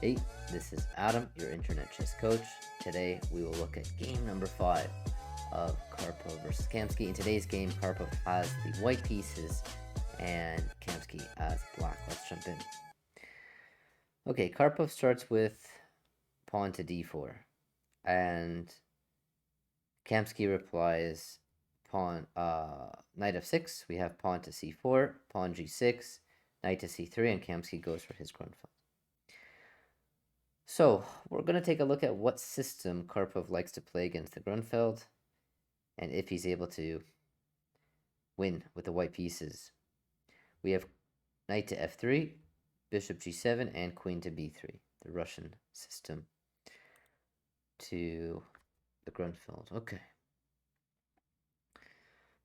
Hey, this is Adam, your internet chess coach. Today we will look at game number 5 of Karpov versus Kamsky. In today's game, Karpov has the white pieces and Kamsky as black. Let's jump in. Okay, Karpov starts with pawn to d4, and Kamsky replies pawn knight f6. We have pawn to c4, pawn g6, knight to c3, and Kamsky goes for his Grunfeld. So, we're going to take a look at what system Karpov likes to play against the Grunfeld, and if he's able to win with the white pieces. We have knight to f3, bishop g7, and queen to b3, the Russian system to the Grunfeld. Okay.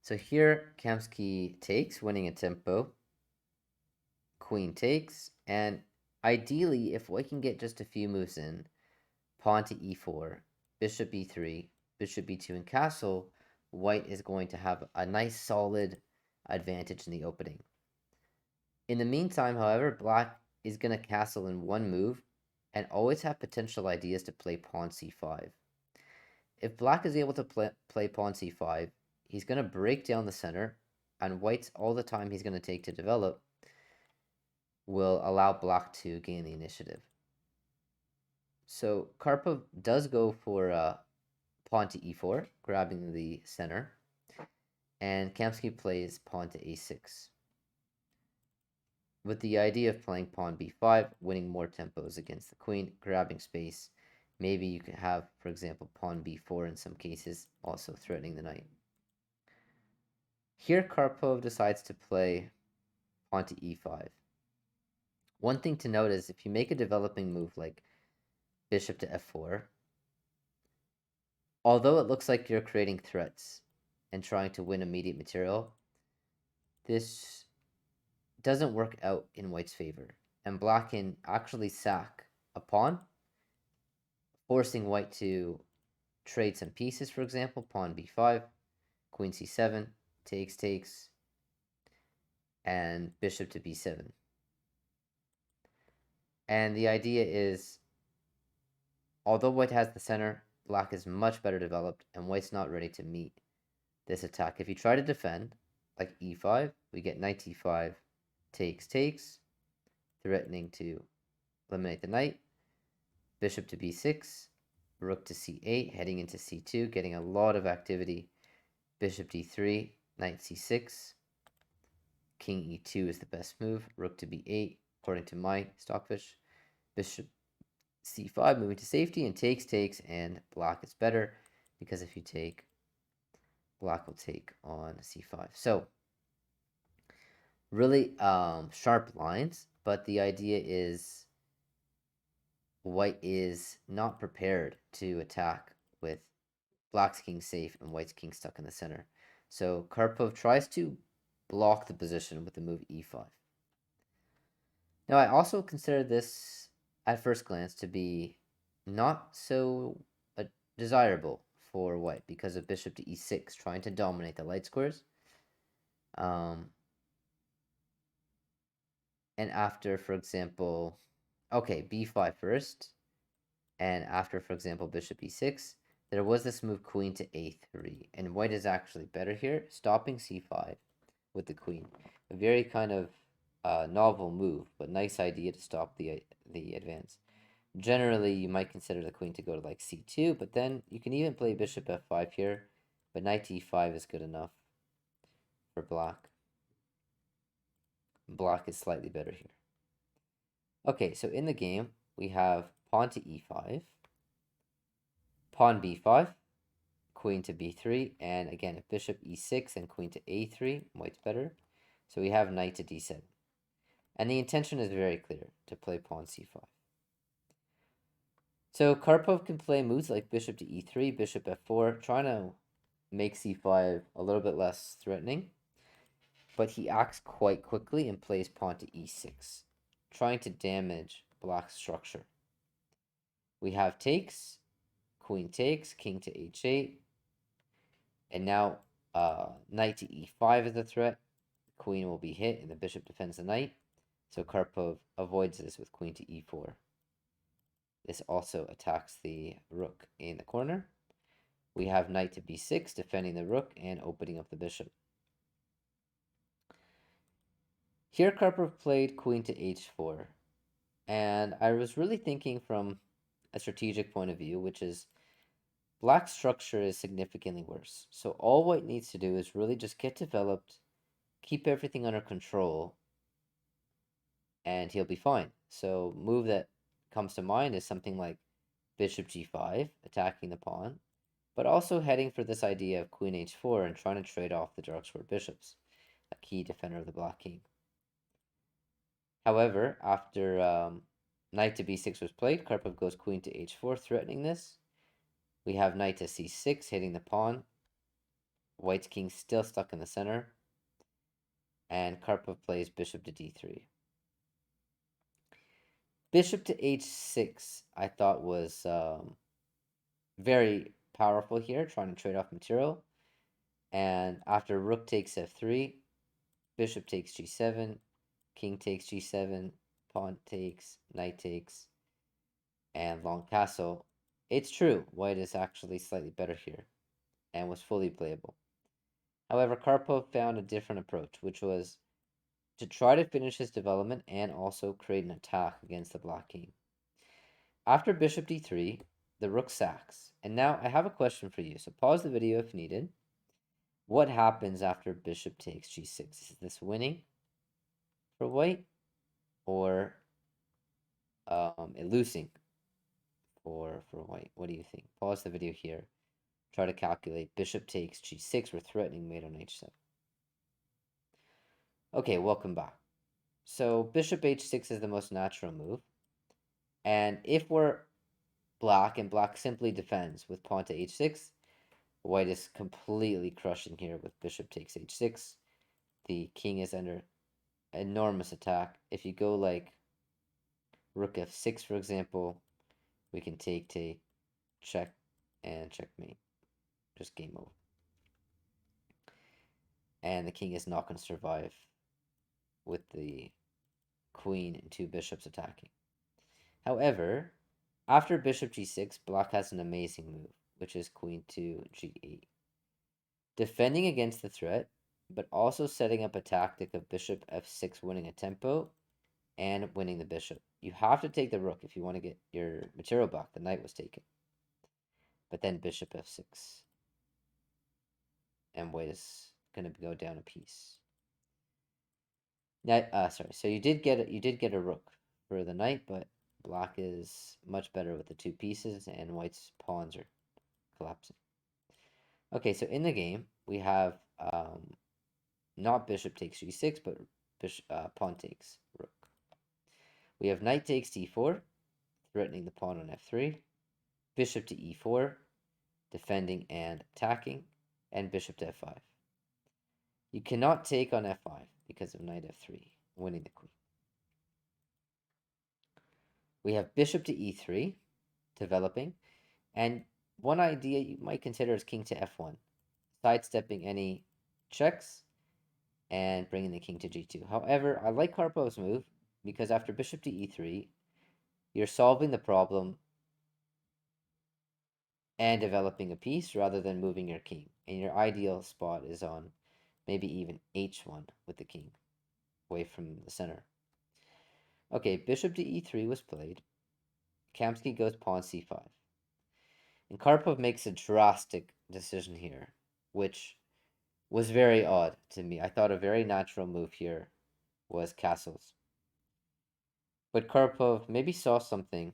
So here, Kamsky takes, winning a tempo. Queen takes, and ideally, if white can get just a few moves in, pawn to e4, bishop e3, bishop b2, and castle, white is going to have a nice solid advantage in the opening. In the meantime, however, black is going to castle in one move and always have potential ideas to play pawn c5. If black is able to play pawn c5, he's going to break down the center, and white's all the time he's going to take to develop will allow black to gain the initiative. So Karpov does go for pawn to e4, grabbing the center, and Kamsky plays pawn to a6, with the idea of playing pawn b5, winning more tempos against the queen, grabbing space. Maybe you could have, for example, pawn b4 in some cases, also threatening the knight. Here Karpov decides to play pawn to e5. One thing to note is if you make a developing move like bishop to f4, although it looks like you're creating threats and trying to win immediate material, this doesn't work out in white's favor, and black can actually sack a pawn, forcing white to trade some pieces. For example, pawn b5, queen c7, takes, and bishop to b7. And the idea is, although white has the center, black is much better developed, and white's not ready to meet this attack. If you try to defend, like e5, we get knight e5, takes, threatening to eliminate the knight. Bishop to b6, rook to c8, heading into c2, getting a lot of activity. Bishop d3, knight c6, king e2 is the best move. Rook to b8, according to my stockfish. Bishop c5, moving to safety, and takes, and black is better, because if you take, black will take on c5. So, really sharp lines, but the idea is white is not prepared to attack with black's king safe and white's king stuck in the center. So Karpov tries to block the position with the move e5. Now I also consider this at first glance to be not so desirable for white because of bishop to e6, trying to dominate the light squares. And after, for example, okay, b5 first, and after, for example, bishop e6, there was this move queen to a3, and white is actually better here, stopping c5 with the queen. A very kind of novel move, but nice idea to stop the advance. Generally, you might consider the queen to go to like c2, but then you can even play bishop f5 here, but knight to e5 is good enough for black. Black is slightly better here. Okay, so in the game, we have pawn to e5, pawn b5, queen to b3, and again, bishop e6 and queen to a3, white's better. So we have knight to d7. And the intention is very clear, to play pawn c5. So Karpov can play moves like bishop to e3, bishop f4, trying to make c5 a little bit less threatening. But he acts quite quickly and plays pawn to e6, trying to damage black's structure. We have takes, queen takes, king to h8, and now knight to e5 is a threat. Queen will be hit, and the bishop defends the knight. So Karpov avoids this with queen to e4. This also attacks the rook in the corner. We have knight to b6, defending the rook and opening up the bishop. Here Karpov played queen to h4, and I was really thinking from a strategic point of view, which is black's structure is significantly worse. So all white needs to do is really just get developed, keep everything under control, and he'll be fine. So move that comes to mind is something like bishop g5, attacking the pawn, but also heading for this idea of queen h4 and trying to trade off the dark square bishops, a key defender of the black king. However, after knight to b6 was played, Karpov goes queen to h4, threatening this. We have knight to c6, hitting the pawn. White's king still stuck in the center. And Karpov plays bishop to d3. Bishop to h6, I thought was very powerful here, trying to trade off material. And after rook takes f3, bishop takes g7, king takes g7, pawn takes, knight takes, and long castle. It's true, white is actually slightly better here and was fully playable. However, Karpov found a different approach, which was to try to finish his development and also create an attack against the black king. After bishop d3, the rook sacks. And now I have a question for you, so pause the video if needed. What happens after bishop takes g6? Is this winning for white or losing for white? What do you think? Pause the video here. Try to calculate bishop takes g6. We're threatening mate on h7. Okay, welcome back. So bishop h6 is the most natural move. And if we're black and black simply defends with pawn to h6, white is completely crushing here with bishop takes h6. The king is under enormous attack. If you go like rook f6, for example, we can take, check, and checkmate. Just game over. And the king is not going to survive with the queen and two bishops attacking. However, after bishop g6, black has an amazing move, which is queen to g8. Defending against the threat, but also setting up a tactic of bishop f6 winning a tempo and winning the bishop. You have to take the rook if you want to get your material back. The knight was taken. But then bishop f6. And white is going to go down a piece. Sorry. So you did get a rook for the knight, but black is much better with the two pieces, and white's pawns are collapsing. Okay, so in the game we have not bishop takes g6, but pawn takes rook. We have knight takes d4, threatening the pawn on f3, bishop to e4, defending and attacking, and bishop to f5. You cannot take on f5 because of knight f3, winning the queen. We have bishop to e3, developing, and one idea you might consider is king to f1, sidestepping any checks and bringing the king to g2. However, I like Karpov's move because after bishop to e3, you're solving the problem and developing a piece rather than moving your king. And your ideal spot is on maybe even h1 with the king, away from the center. Okay, bishop to e3 was played. Kamsky goes pawn c5. And Karpov makes a drastic decision here, which was very odd to me. I thought a very natural move here was castles. But Karpov maybe saw something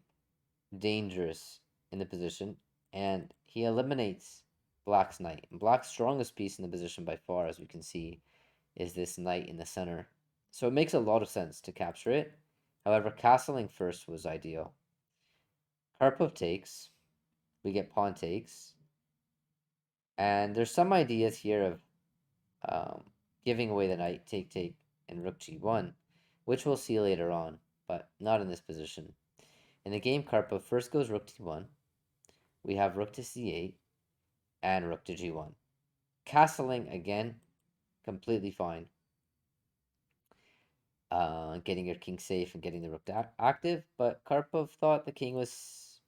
dangerous in the position, and he eliminates black's knight. And black's strongest piece in the position by far, as we can see, is this knight in the center. So it makes a lot of sense to capture it. However, castling first was ideal. Karpov takes. We get pawn takes. And there's some ideas here of giving away the knight, take, and rook g1, which we'll see later on, but not in this position. In the game, Karpov first goes rook d1. We have rook to c8 and rook to g1. Castling again, completely fine. getting your king safe and getting the rook active. But Karpov thought the king was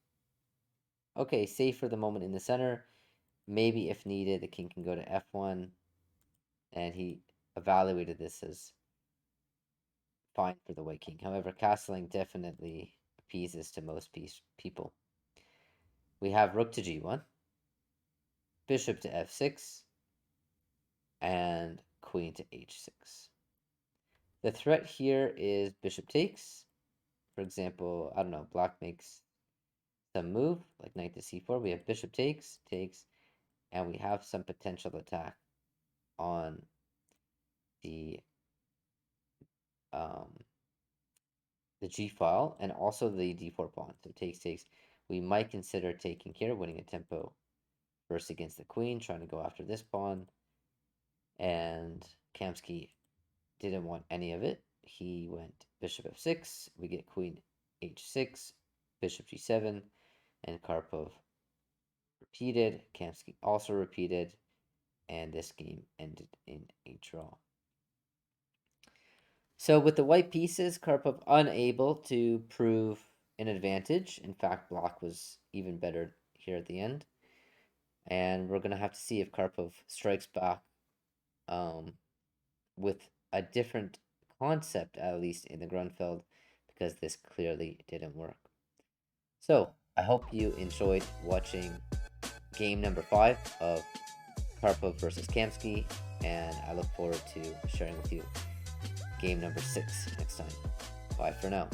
okay, safe for the moment in the center. Maybe if needed, the king can go to f1, and he evaluated this as fine for the white king. However, castling definitely appeases to most people. We have rook to g1, bishop to f6, and queen to h6. The threat here is bishop takes. For example, I don't know, black makes some move, like knight to c4. We have bishop takes, and we have some potential attack on the um, g file and also the d4 pawn. So takes. We might consider taking here, winning a tempo first against the queen, trying to go after this pawn. And Kamsky didn't want any of it. He went bishop f6. We get queen h6, bishop g7, and Karpov repeated. Kamsky also repeated, and this game ended in a draw. So with the white pieces, Karpov unable to prove an advantage. In fact, black was even better here at the end. And we're going to have to see if Karpov strikes back with a different concept, at least in the Grunfeld, because this clearly didn't work. So I hope you enjoyed watching game number 5 of Karpov versus Kamsky, and I look forward to sharing with you game number 6 next time. Bye for now.